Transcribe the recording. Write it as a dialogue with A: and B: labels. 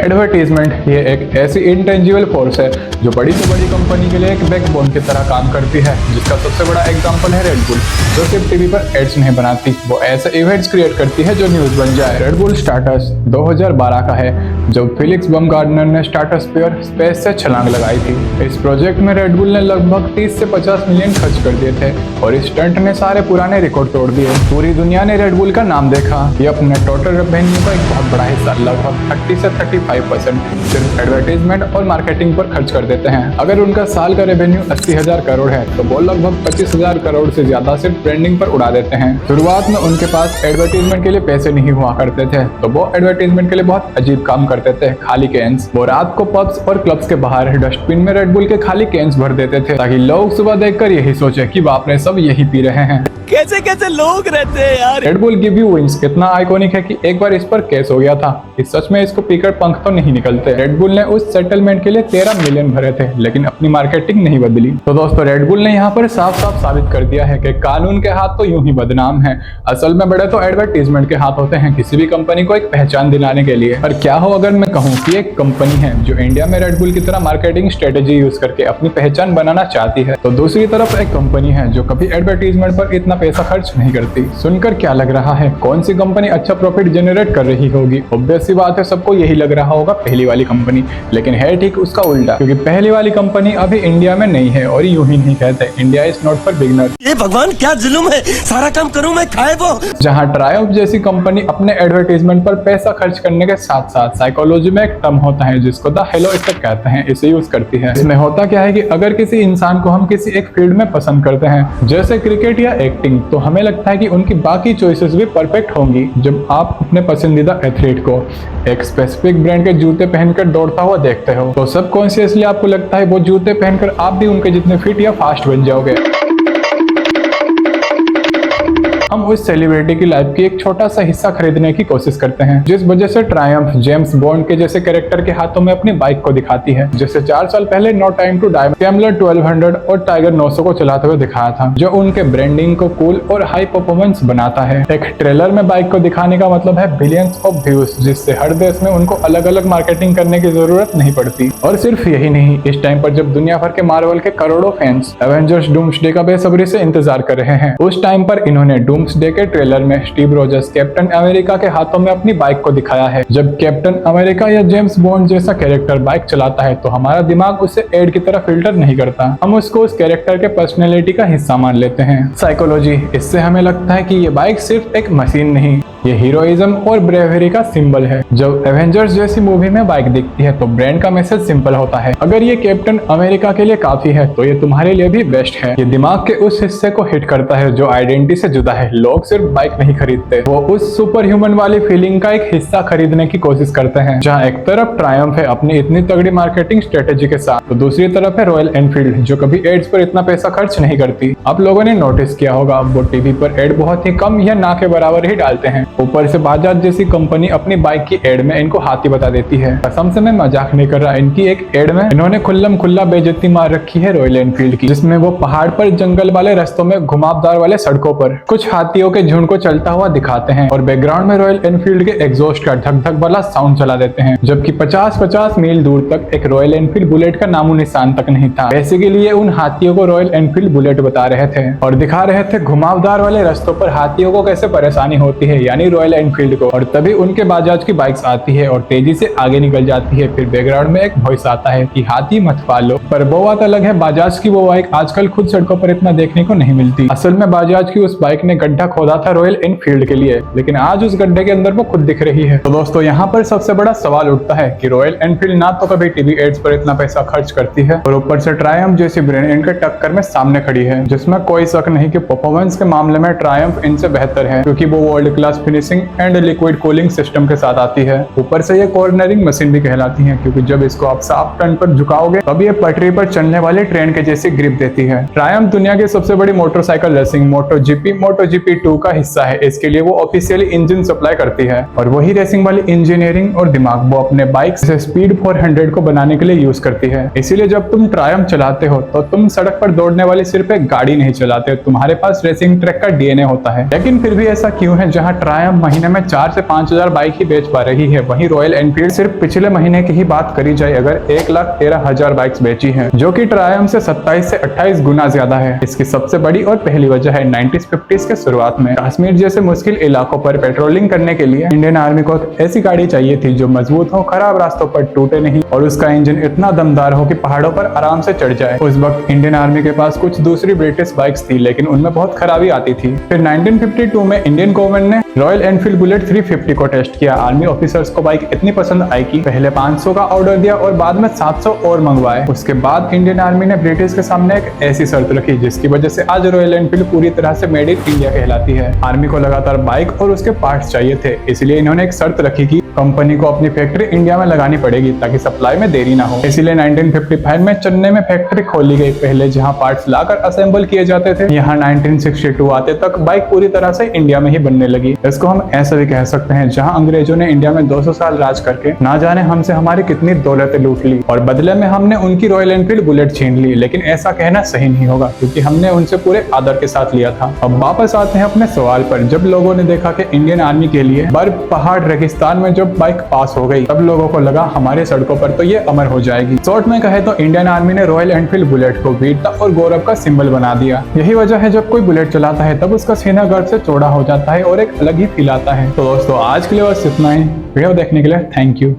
A: Advertisement ये एक ऐसी इंटेंजिबल फोर्स है जो बड़ी से बड़ी कंपनी के लिए एक बैकबोन की तरह काम करती है, जिसका सबसे बड़ा एग्जांपल है रेड बुल, जो सिर्फ टीवी पर एड्स नहीं बनाती, वो ऐसे इवेंट्स क्रिएट करती है जो न्यूज बन जाए। रेड बुल स्टार्टस 2012 का है, जब फिलिक्स बमगार्डनर ने स्ट्रेटोस्फीयर स्पेस से छलांग लगाई थी। इस प्रोजेक्ट में रेड बुल ने लगभग 30 से 50 मिलियन खर्च कर दिए थे और इस स्टंट ने सारे पुराने रिकॉर्ड तोड़ दिए। पूरी दुनिया ने रेड बुल का नाम देखा। ये अपने टोटल रेवेन्यू का एक बहुत बड़ा हिस्सा, लगभग 30 से 35% सिर्फ एडवर्टाइजमेंट और मार्केटिंग पर खर्च कर देते हैं। अगर उनका साल का रेवेन्यू 80,000 करोड़ है तो वो लगभग 25,000 करोड़ से ज्यादा सिर्फ ब्रांडिंग पर उड़ा देते हैं। शुरुआत में उनके पास एडवर्टाइजमेंट के लिए पैसे नहीं हुआ करते थे, तो वो एडवर्टाइजमेंट के लिए बहुत अजीब काम करते थे, खाली कैंस। वो रात को पब्स और क्लब्स के बाहर डस्टबिन में रेड बुल के खाली कैंस भर देते थे, ताकि लोग सुबह देखकर यही सोचे कि बाप रे, सब यही पी रहे हैं।
B: कैसे कैसे लोग रहते हैं यार।
A: Red bull give you wings इतना आइकॉनिक है कि एक बार इस पर केस हो गया था कि सच में इसको पीकर पंख तो नहीं निकलते। रेड बुल ने उस सेटलमेंट के लिए 13 मिलियन भरे थे, लेकिन अपनी मार्केटिंग नहीं बदली। तो दोस्तों, रेड बुल ने यहाँ पर साफ साफ साबित कर दिया है कि कानून के हाथ तो यूं ही बदनाम है। असल में बड़े तो एडवर्टीजमेंट के हाथ होते हैं किसी भी कंपनी को एक पहचान दिलाने के लिए। पर क्या हो अगर मैं कहूँ कि एक कंपनी है जो इंडिया में रेड बुल की तरह मार्केटिंग स्ट्रेटेजी यूज करके अपनी पहचान बनाना चाहती है, तो दूसरी तरफ एक कंपनी है जो कभी एडवर्टीजमेंट पर इतना पैसा खर्च नहीं करती। सुनकर क्या लग रहा है, कौन सी कंपनी अच्छा प्रॉफिट जनरेट कर रही होगी? ऑब्वियस सी बात है, सबको यही लग रहा होगा पहली वाली कंपनी, लेकिन है ठीक उसका उल्टा, क्योंकि पहली वाली कंपनी अभी इंडिया में नहीं है। और यूं ही नहीं कहते, India is not for beginner.
B: ये भगवान क्या जुल्म है, सारा काम करूं मैं, खाए वो।
A: जहां ट्रायम्फ जैसी कंपनी अपने एडवर्टाइजमेंट पर पैसा खर्च करने के साथ साथ साइकोलॉजी में एक टर्म होता है जिसको द हेलो इफेक्ट कहते हैं, इसे यूज करती है। इसमें होता क्या है कि अगर किसी इंसान को हम किसी एक फील्ड में पसंद करते हैं, जैसे क्रिकेट या एक्टिंग, तो हमें लगता है कि उनकी बाकी चॉइसेस भी परफेक्ट होंगी। जब आप अपने पसंदीदा एथलीट को एक स्पेसिफिक ब्रांड के जूते पहनकर दौड़ता हुआ देखते हो, तो सबकॉन्शियसली आपको लगता है वो जूते पहनकर आप भी उनके जितने फिट या फास्ट बन जाओगे। हम उस सेलिब्रिटी की लाइफ की एक छोटा सा हिस्सा खरीदने की कोशिश करते हैं, जिस वजह से ट्रायम्फ जेम्स बॉन्ड के जैसे कैरेक्टर के हाथों में अपनी बाइक को दिखाती है। जैसे 4 साल पहले नो टाइम टू डाई कैमलर 1200 और टाइगर 900 को चलाते हुए दिखाया था, जो उनके ब्रांडिंग को कूल और हाई परफॉर्मेंस बनाता है। एक ट्रेलर में बाइक को दिखाने का मतलब है बिलियंस ऑफ व्यूज, जिससे हर देश में उनको अलग अलग मार्केटिंग करने की जरूरत नहीं पड़ती। और सिर्फ यही नहीं, इस टाइम पर जब दुनिया भर के मार्वल के करोड़ों फैंस एवेंजर्स डूम्सडे का बेसब्री से इंतजार कर रहे हैं, उस टाइम पर इन्होंने डूम्सडे के ट्रेलर में स्टीव रोजर्स कैप्टन अमेरिका के हाथों में अपनी बाइक को दिखाया है। जब कैप्टन अमेरिका या जेम्स बॉन्ड जैसा कैरेक्टर बाइक चलाता है, तो हमारा दिमाग उसे एड की तरह फिल्टर नहीं करता, हम उसको उस कैरेक्टर के पर्सनैलिटी का हिस्सा मान लेते हैं। साइकोलॉजी, इससे हमें लगता है कि ये बाइक सिर्फ एक मशीन नहीं, ये हीरोइज्म और ब्रेवरी का सिंबल है। जब एवेंजर्स जैसी मूवी में बाइक दिखती है तो ब्रांड का मैसेज सिंपल होता है, अगर ये कैप्टन अमेरिका के लिए काफी है तो ये तुम्हारे लिए भी बेस्ट है। ये दिमाग के उस हिस्से को हिट करता है जो आइडेंटिटी से जुदा है। लोग सिर्फ बाइक नहीं खरीदते, वो उस सुपर ह्यूमन वाली फीलिंग का एक हिस्सा खरीदने की कोशिश करते हैं। जहाँ एक तरफ ट्रायम्फ है अपनी इतनी तगड़ी मार्केटिंग स्ट्रेटेजी के साथ, तो दूसरी तरफ है रॉयल एनफील्ड, जो कभी एड्स पर इतना पैसा खर्च नहीं करती। आप लोगों ने नोटिस किया होगा, वो टीवी पर एड बहुत ही कम या ना के बराबर ही डालते हैं। ऊपर से बजाज जैसी कंपनी अपनी बाइक की एड में इनको हाथी बता देती है। कसम से मैं मजाक नहीं कर रहा, इनकी एक एड में इन्होंने खुल्लम खुल्ला बेइज्जती मार रखी है रॉयल एनफील्ड की, जिसमें वो पहाड़ पर जंगल वाले रास्तों में घुमावदार वाले सड़कों पर कुछ हाथियों के झुंड को चलता हुआ दिखाते हैं और बैकग्राउंड में रॉयल एनफील्ड के एग्जॉस्ट का धक धक वाला साउंड चला देते हैं, जबकि 50-50 मील दूर तक एक रॉयल एनफील्ड बुलेट का नामो निशान तक नहीं था। बेसिकली ये उन हाथियों को रॉयल एनफील्ड बुलेट बता रहे थे और दिखा रहे थे घुमावदार वाले रास्तों पर हाथियों को कैसे परेशानी होती है, यानी रॉयल एनफील्ड को। और तभी उनके बजाज की बाइक्स आती है और तेजी से आगे निकल जाती है। फिर बैकग्राउंड में एक वॉइस आता है कि हाथी मत पालो। पर वो बात अलग है, बजाज की वो बाइक आजकल खुद सड़कों पर इतना देखने को नहीं मिलती। असल में बजाज की उस बाइक ने गड्ढा खोदा था रॉयल एनफील्ड के लिए, लेकिन आज उस गड्ढे के अंदर वो खुद दिख रही है। तो दोस्तों, यहाँ पर सबसे बड़ा सवाल उठता है कि रॉयल एनफील्ड ना तो कभी टीवी एड्स पर इतना पैसा खर्च करती है, और ऊपर से ट्रायम्फ जैसी ब्रांड इनके टक्कर में सामने खड़ी है, जिसमें कोई शक नहीं कि परफॉर्मेंस के मामले में ट्रायम्फ इनसे बेहतर है, क्योंकि वो world class finishing and liquid cooling system के साथ आती है। ऊपर से ये कॉर्नरिंग मशीन भी कहलाती है, क्योंकि जब इसको आप साफ टर्न पर झुकाओगे तब ये पटरी पर चलने वाले ट्रेन के जैसी ग्रिप देती है। ट्रायम्फ दुनिया की सबसे बड़ी मोटरसाइकिल रेसिंग MotoGP 2 का हिस्सा है। इसके लिए वो ऑफिशियली इंजन सप्लाई करती है, और वही रेसिंग वाली इंजीनियरिंग और दिमाग वो अपने बाइक से स्पीड 400 को बनाने के लिए यूज करती है। इसीलिए जब तुम ट्रायम्फ चलाते हो तो तुम सड़क पर दौड़ने वाली सिर्फ एक गाड़ी नहीं चलाते, तुम्हारे पास रेसिंग ट्रैक का DNA होता है। लेकिन फिर भी ऐसा क्यों है, जहाँ ट्रायम्फ ट्रायम्फ महीने में 4 से 5 हजार बाइक ही बेच पा रही है। वहीं रॉयल एनफील्ड सिर्फ पिछले महीने की ही बात करी जाए अगर 1,13,000 बाइक्स बेची है, जो कि ट्रायम्फ से 27 से 28 गुना ज्यादा है। इसकी सबसे बड़ी और पहली वजह है 90s-50s के शुरुआत में कश्मीर जैसे मुश्किल इलाकों पर पेट्रोलिंग करने के लिए इंडियन आर्मी को एक ऐसी गाड़ी चाहिए थी जो मजबूत हो, खराब रास्तों पर टूटे नहीं और उसका इंजन इतना दमदार हो कि पहाड़ों पर आराम से चढ़ जाए। उस वक्त इंडियन आर्मी के पास कुछ दूसरी ब्रिटिश बाइक्स थी, लेकिन उनमें बहुत खराबी आती थी। फिर 1952 में इंडियन गवर्नमेंट ने रॉयल एनफील्ड बुलेट 350 को टेस्ट किया। आर्मी ऑफिसर्स को बाइक इतनी पसंद आई कि पहले 500 का ऑर्डर दिया और बाद में 700 और मंगवाए। उसके बाद इंडियन आर्मी ने ब्रिटिश के सामने एक ऐसी शर्त रखी जिसकी वजह से आज रॉयल एनफील्ड पूरी तरह से मेड इन इंडिया कहलाती है। आर्मी को लगातार बाइक और उसके पार्ट्स चाहिए थे, इसलिए इन्होंने एक शर्त रखी कि कंपनी को अपनी फैक्ट्री इंडिया में लगानी पड़ेगी ताकि सप्लाई में देरी ना हो। इसीलिए 1955 में चेन्नई में फैक्ट्री खोली गई। पहले जहां पार्ट्स लाकर असेंबल किए जाते थे, यहां 1962 आते तक बाइक पूरी तरह से इंडिया में ही बनने लगी। इसको हम ऐसा भी कह सकते हैं जहां अंग्रेजों ने इंडिया में 200 साल राज करके ना जाने हमसे हमारी कितनी दौलतें लूट ली और बदले में हमने उनकी रॉयल एनफील्ड बुलेट छीन ली। लेकिन ऐसा कहना सही नहीं होगा क्योंकि हमने उनसे पूरे आदर के साथ लिया था। अब वापस आते हैं अपने सवाल पर। जब लोगों ने देखा कि इंडियन आर्मी के लिए बर्फ, पहाड़, रेगिस्तान में जब बाइक पास हो गई, तब लोगों को लगा हमारे सड़कों पर तो ये अमर हो जाएगी। शॉर्ट में कहे तो इंडियन आर्मी ने रॉयल एनफील्ड बुलेट को वीरता और गौरव का सिंबल बना दिया। यही वजह है जब कोई बुलेट चलाता है तब उसका सीना गर्व से चौड़ा हो जाता है और एक अलग ही फील आता है। तो दोस्तों आज के लिए बस इतना ही। वीडियो देखने के लिए थैंक यू।